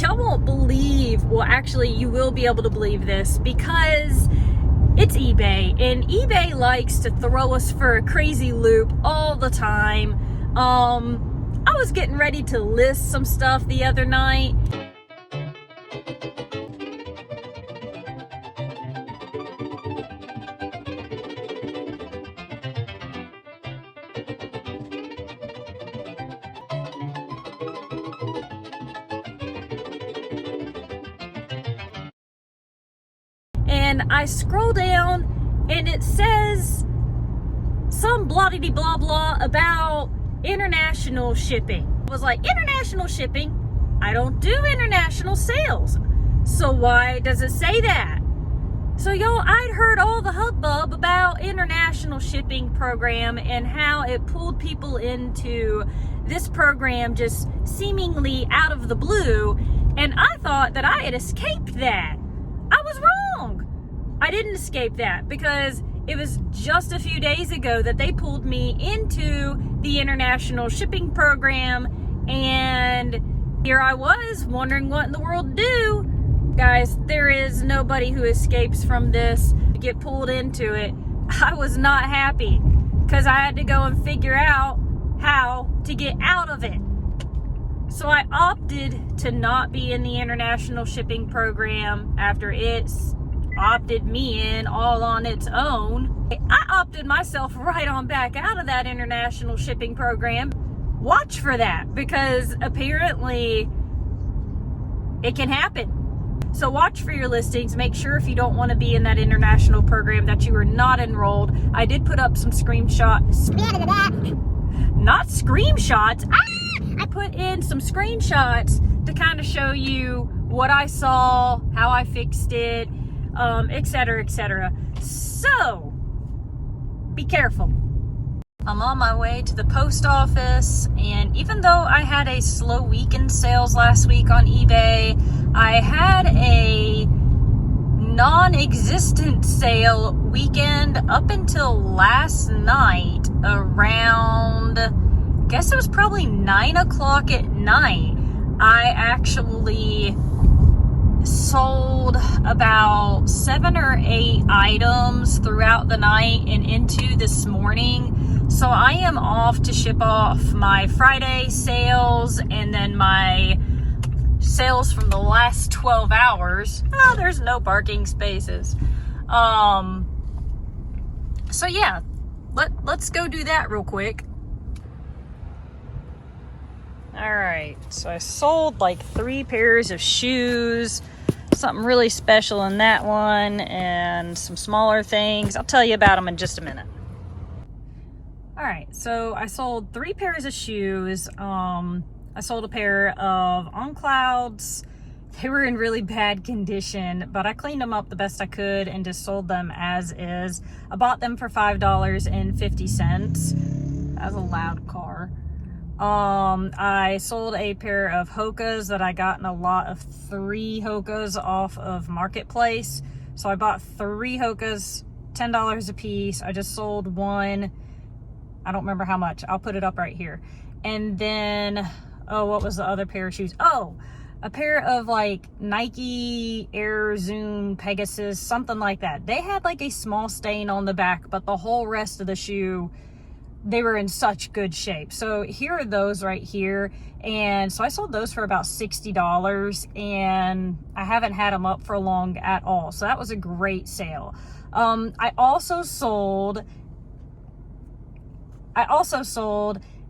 Y'all won't believe, well, actually, you will be able to believe this because it's eBay, and eBay likes to throw us for a crazy loop all the time. I was getting ready to list some stuff the other night. And I scroll down and it says some blah blah about international shipping. I was like, international shipping? I don't do international sales. So why does it say that? So y'all, I'd heard all the hubbub about international shipping program and how it pulled people into this program just seemingly out of the blue. And I thought that I had escaped that. I was wrong. I didn't escape that because it was just a few days ago that they pulled me into the international shipping program, and here I was wondering what in the world to do. Guys, there is nobody who escapes from this to get pulled into it. I was not happy because I had to go and figure out how to get out of it. So I opted to not be in the international shipping program after it's opted me in all on its own. I opted myself right on back out of that international shipping program. Watch for that, because apparently it can happen. So watch for your listings. Make sure if you don't want to be in that international program that you are not enrolled. I did put up some screenshots. Not screenshots. I put in some screenshots to kind of show you what I saw, how I fixed it, etc., etc. So, be careful. I'm on my way to the post office, and even though I had a slow week in sales last week on eBay, I had a non-existent sale weekend up until last night around, I guess it was probably 9 o'clock at night. I actually sold about 7 or 8 items throughout the night and into this morning. So I am off to ship off my Friday sales and then my sales from the last 12 hours. Oh, there's no parking spaces. So yeah, let's go do that real quick. All right, so I sold like 3 pairs of shoes, something really special in that one, and some smaller things. I'll tell you about them in just a minute. All right, so I sold 3 pairs of shoes. I sold a pair of On Clouds. They were in really bad condition, but I cleaned them up the best I could and just sold them as is. I bought them for $5.50. That was a loud car. I sold a pair of Hokas that I got in a lot of 3 Hokas off of Marketplace. So I bought 3 Hokas, $10 a piece. I just sold 1. I don't remember how much. I'll put it up right here. And then, oh, what was the other pair of shoes? Oh, a pair of like Nike Air Zoom Pegasus, something like that. They had like a small stain on the back, but the whole rest of the shoe, they were in such good shape. So here are those right here. And so I sold those for about $60, and I haven't had them up for long at all. So that was a great sale. I also sold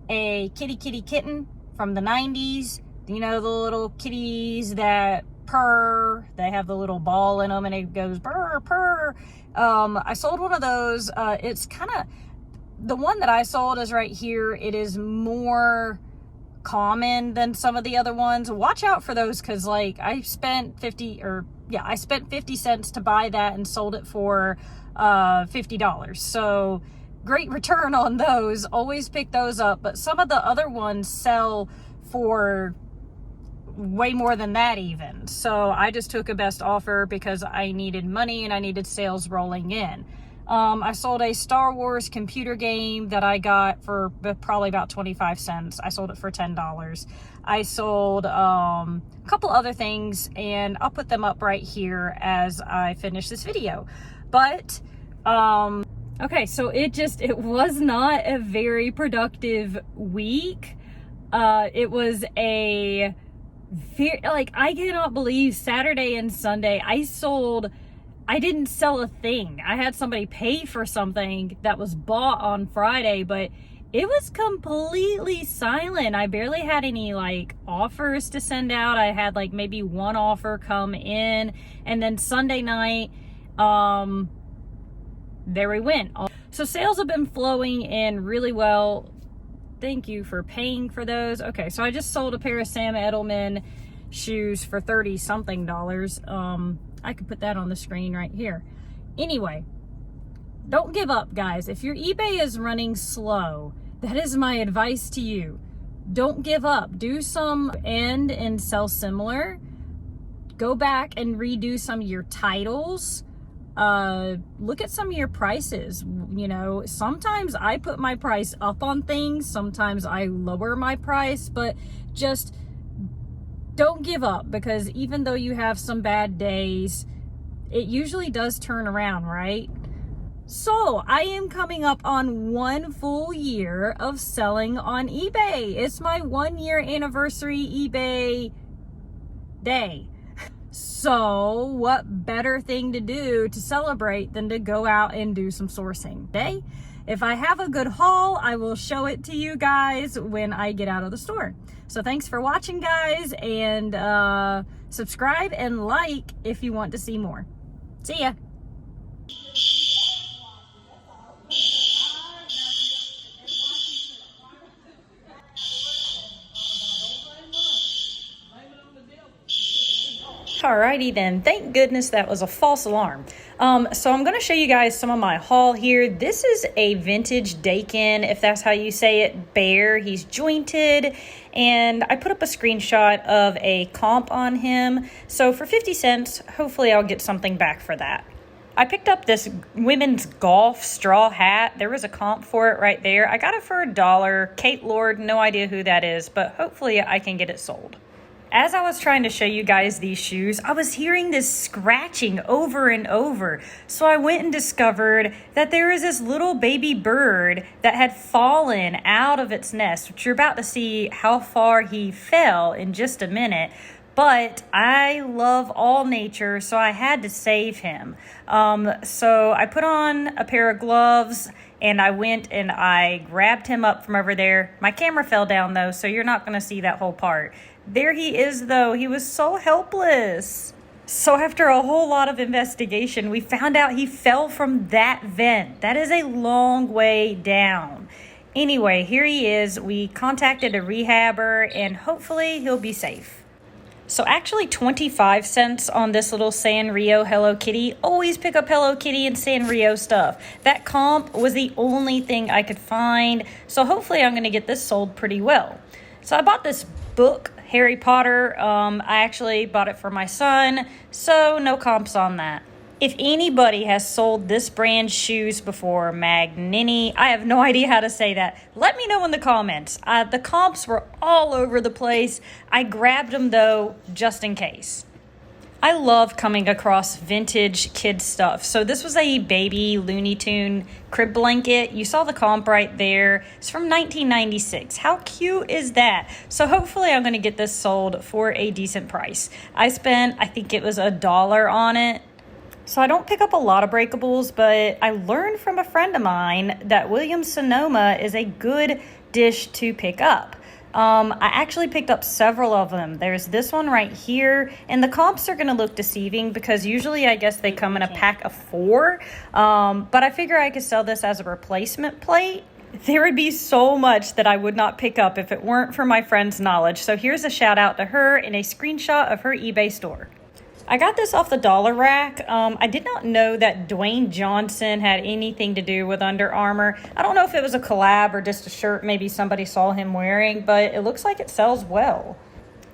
a kitty kitten from the 90s. You know, the little kitties that purr. They have the little ball in them and it goes purr, purr. I sold one of those. It's kind of, the one that I sold is right here. It is more common than some of the other ones. Watch out for those, because like I spent 50 cents to buy that and sold it for $50. So great return on those. Always pick those up. But some of the other ones sell for way more than that even. So I just took a best offer because I needed money and I needed sales rolling in. I sold a Star Wars computer game that I got for probably about 25 cents. I sold it for $10. I sold a couple other things, and I'll put them up right here as I finish this video. But okay, so it was not a very productive week. It was a very, like, I cannot believe Saturday and Sunday I didn't sell a thing. I had somebody pay for something that was bought on Friday, but it was completely silent. I barely had any like offers to send out. I had like maybe one offer come in, and then Sunday night, there we went. So sales have been flowing in really well. Thank you for paying for those. Okay, so I just sold a pair of Sam Edelman shoes for $30 something. I could put that on the screen right here. Anyway, don't give up, guys. If your eBay is running slow, that is my advice to you. Don't give up. Do some end and sell similar. Go back and redo some of your titles. Look at some of your prices. You know, sometimes I put my price up on things, sometimes I lower my price, but just don't give up, because even though you have some bad days, it usually does turn around, right? So I am coming up on 1 full year of selling on eBay. It's my 1 year anniversary eBay day. So what better thing to do to celebrate than to go out and do some sourcing? Okay? If I have a good haul, I will show it to you guys when I get out of the store. So thanks for watching, guys, and subscribe and like if you want to see more. See ya. Alrighty then, thank goodness that was a false alarm. So I'm going to show you guys some of my haul here. This is a vintage Dakin, if that's how you say it, bear. He's jointed, and I put up a screenshot of a comp on him. So for 50 cents, hopefully I'll get something back for that. I picked up this women's golf straw hat. There was a comp for it right there. I got it for $1. Kate Lord, no idea who that is, but hopefully I can get it sold. As I was trying to show you guys these shoes, I was hearing this scratching over and over. So I went and discovered that there is this little baby bird that had fallen out of its nest, which you're about to see how far he fell in just a minute. But I love all nature, so I had to save him. So I put on a pair of gloves, and I went and I grabbed him up from over there. My camera fell down, though, so you're not going to see that whole part. There he is, though. He was so helpless. So after a whole lot of investigation, we found out he fell from that vent. That is a long way down. Anyway, here he is. We contacted a rehabber, and hopefully he'll be safe. So actually 25 cents on this little Sanrio Hello Kitty. Always pick up Hello Kitty and Sanrio stuff. That comp was the only thing I could find. So hopefully I'm going to get this sold pretty well. So I bought this book, Harry Potter. I actually bought it for my son, so no comps on that. If anybody has sold this brand shoes before, Magnini, I have no idea how to say that. Let me know in the comments. The comps were all over the place. I grabbed them, though, just in case. I love coming across vintage kid stuff. So this was a baby Looney Tune crib blanket. You saw the comp right there. It's from 1996. How cute is that? So hopefully I'm going to get this sold for a decent price. I spent, I think it was $1 on it. So I don't pick up a lot of breakables, but I learned from a friend of mine that Williams-Sonoma is a good dish to pick up. I actually picked up several of them. There's this one right here, and the comps are going to look deceiving because usually I guess they come in a pack of 4, but I figure I could sell this as a replacement plate. There would be so much that I would not pick up if it weren't for my friend's knowledge. So here's a shout out to her and a screenshot of her eBay store. I got this off the dollar rack. I did not know that Dwayne Johnson had anything to do with Under Armour. I don't know if it was a collab or just a shirt maybe somebody saw him wearing, but it looks like it sells well.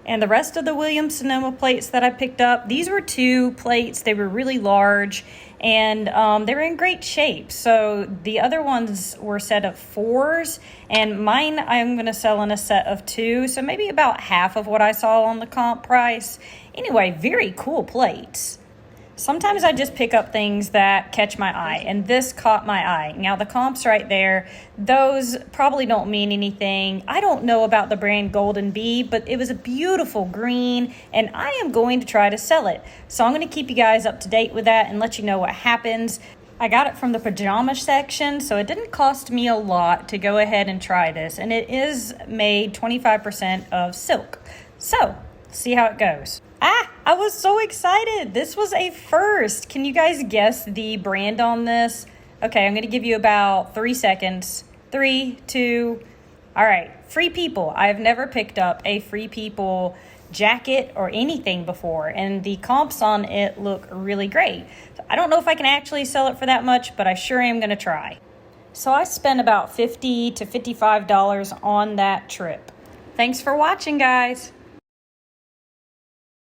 And the rest of the Williams-Sonoma plates that I picked up, these were 2 plates. They were really large, and they were in great shape. So the other ones were a set of 4s, and mine I'm going to sell in a set of 2. So maybe about half of what I saw on the comp price. Anyway, very cool plates. Sometimes I just pick up things that catch my eye, and this caught my eye. Now, the comps right there, those probably don't mean anything. I don't know about the brand Golden Bee, but it was a beautiful green, and I am going to try to sell it. So I'm going to keep you guys up to date with that and let you know what happens. I got it from the pajama section, so it didn't cost me a lot to go ahead and try this, and it is made 25% of silk. So, see how it goes. I was so excited. This was a first. Can you guys guess the brand on this? Okay, I'm going to give you about 3 seconds. 3, 2, all right. Free People. I've never picked up a Free People jacket or anything before, and the comps on it look really great. I don't know if I can actually sell it for that much, but I sure am going to try. So I spent about $50 to $55 on that trip. Thanks for watching, guys.